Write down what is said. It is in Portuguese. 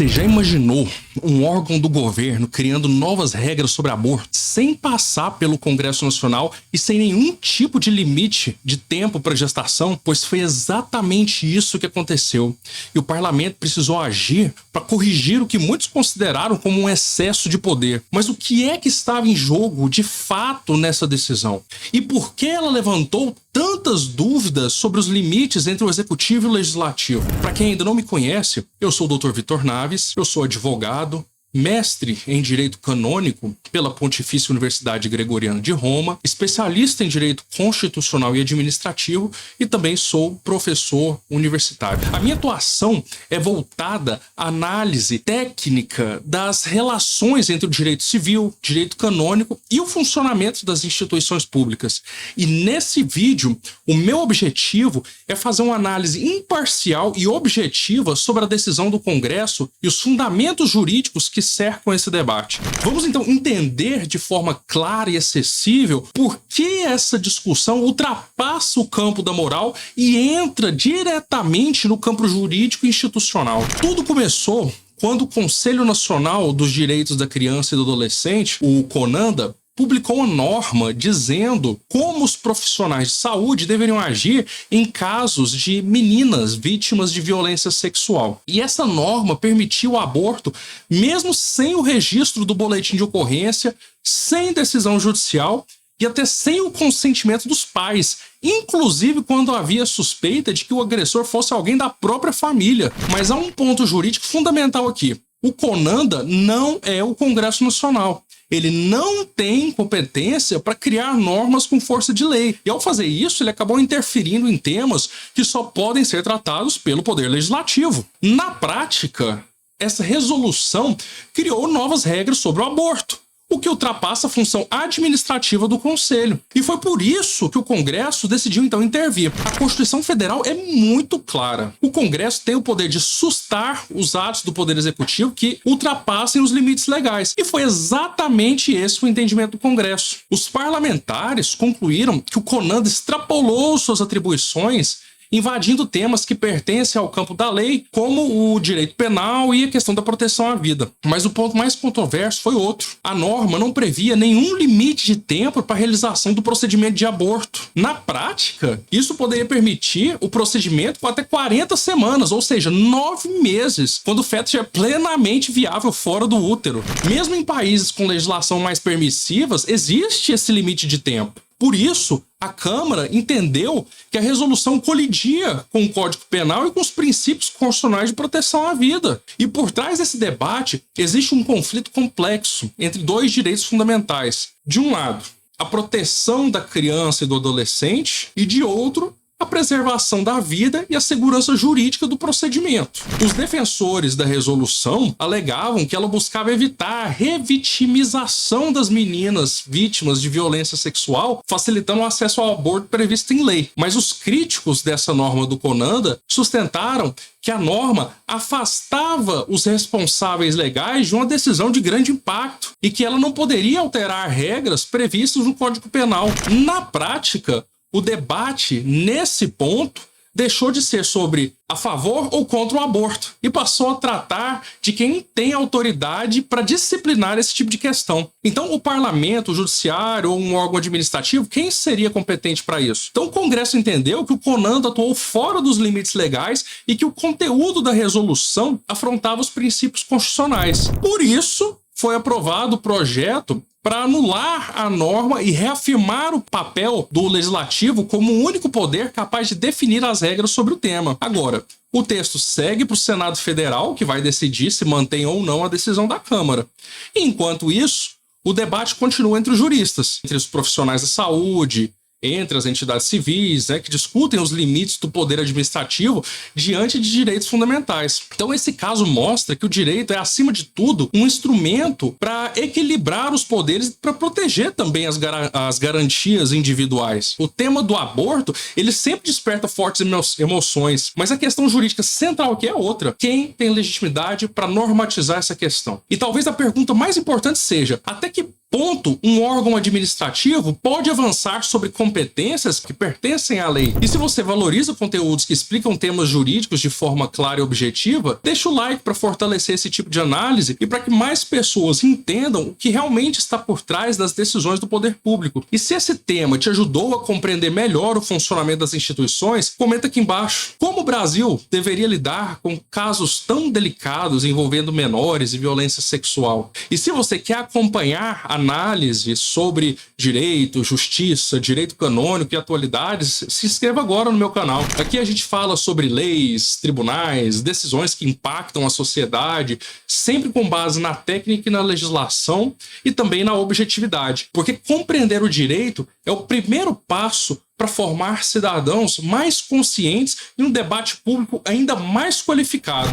Você já imaginou um órgão do governo criando novas regras sobre aborto sem passar pelo Congresso Nacional e sem nenhum tipo de limite de tempo para gestação? Pois foi exatamente isso que aconteceu. E o parlamento precisou agir para corrigir o que muitos consideraram como um excesso de poder. Mas o que é que estava em jogo de fato nessa decisão? E por que ela levantou tantas dúvidas sobre os limites entre o executivo e o legislativo? Para quem ainda não me conhece, eu sou o Dr. Vitor Naves, eu sou advogado, mestre em Direito Canônico pela Pontifícia Universidade Gregoriana de Roma, especialista em Direito Constitucional e Administrativo e também sou professor universitário. A minha atuação é voltada à análise técnica das relações entre o direito civil, direito canônico e o funcionamento das instituições públicas. E nesse vídeo, o meu objetivo é fazer uma análise imparcial e objetiva sobre a decisão do Congresso e os fundamentos jurídicos que cercam esse debate. Vamos então entender de forma clara e acessível por que essa discussão ultrapassa o campo da moral e entra diretamente no campo jurídico e institucional. Tudo começou quando o Conselho Nacional dos Direitos da Criança e do Adolescente, o CONANDA, publicou uma norma dizendo como os profissionais de saúde deveriam agir em casos de meninas vítimas de violência sexual. E essa norma permitiu o aborto mesmo sem o registro do boletim de ocorrência, sem decisão judicial e até sem o consentimento dos pais, inclusive quando havia suspeita de que o agressor fosse alguém da própria família. Mas há um ponto jurídico fundamental aqui. O CONANDA não é o Congresso Nacional. Ele não tem competência para criar normas com força de lei. E ao fazer isso, ele acabou interferindo em temas que só podem ser tratados pelo Poder Legislativo. Na prática, essa resolução criou novas regras sobre o aborto, o que ultrapassa a função administrativa do Conselho. E foi por isso que o Congresso decidiu então intervir. A Constituição Federal é muito clara. O Congresso tem o poder de sustar os atos do Poder Executivo que ultrapassem os limites legais. E foi exatamente esse o entendimento do Congresso. Os parlamentares concluíram que o CONANDA extrapolou suas atribuições, invadindo temas que pertencem ao campo da lei, como o direito penal e a questão da proteção à vida. Mas o ponto mais controverso foi outro. A norma não previa nenhum limite de tempo para a realização do procedimento de aborto. Na prática, isso poderia permitir o procedimento por até 40 semanas, ou seja, 9 meses, quando o feto já é plenamente viável fora do útero. Mesmo em países com legislação mais permissivas, existe esse limite de tempo. Por isso, a Câmara entendeu que a resolução colidia com o Código Penal e com os princípios constitucionais de proteção à vida. E por trás desse debate, existe um conflito complexo entre dois direitos fundamentais. De um lado, a proteção da criança e do adolescente, e de outro, a preservação da vida e a segurança jurídica do procedimento. Os defensores da resolução alegavam que ela buscava evitar a revitimização das meninas vítimas de violência sexual, facilitando o acesso ao aborto previsto em lei. Mas os críticos dessa norma do CONANDA sustentaram que a norma afastava os responsáveis legais de uma decisão de grande impacto e que ela não poderia alterar regras previstas no Código Penal. Na prática, o debate, nesse ponto, deixou de ser sobre a favor ou contra o aborto e passou a tratar de quem tem autoridade para disciplinar esse tipo de questão. Então, o parlamento, o judiciário ou um órgão administrativo, quem seria competente para isso? Então, o Congresso entendeu que o CONANDA atuou fora dos limites legais e que o conteúdo da resolução afrontava os princípios constitucionais. Por isso, foi aprovado o projeto para anular a norma e reafirmar o papel do legislativo como o único poder capaz de definir as regras sobre o tema. Agora, o texto segue para o Senado Federal, que vai decidir se mantém ou não a decisão da Câmara. E, enquanto isso, o debate continua entre os juristas, entre os profissionais da saúde, entre as entidades civis, que discutem os limites do poder administrativo diante de direitos fundamentais. Então, esse caso mostra que o direito é, acima de tudo, um instrumento para equilibrar os poderes e para proteger também as garantias individuais. O tema do aborto, ele sempre desperta fortes emoções, mas a questão jurídica central aqui é outra. Quem tem legitimidade para normatizar essa questão? E talvez a pergunta mais importante seja, até que ponto, um órgão administrativo pode avançar sobre competências que pertencem à lei. E se você valoriza conteúdos que explicam temas jurídicos de forma clara e objetiva, deixa o like para fortalecer esse tipo de análise e para que mais pessoas entendam o que realmente está por trás das decisões do poder público. E se esse tema te ajudou a compreender melhor o funcionamento das instituições, comenta aqui embaixo. Como o Brasil deveria lidar com casos tão delicados envolvendo menores e violência sexual? E se você quer acompanhar análise sobre direito, justiça, direito canônico e atualidades, se inscreva agora no meu canal. Aqui a gente fala sobre leis, tribunais, decisões que impactam a sociedade, sempre com base na técnica e na legislação e também na objetividade. Porque compreender o direito é o primeiro passo para formar cidadãos mais conscientes e um debate público ainda mais qualificado.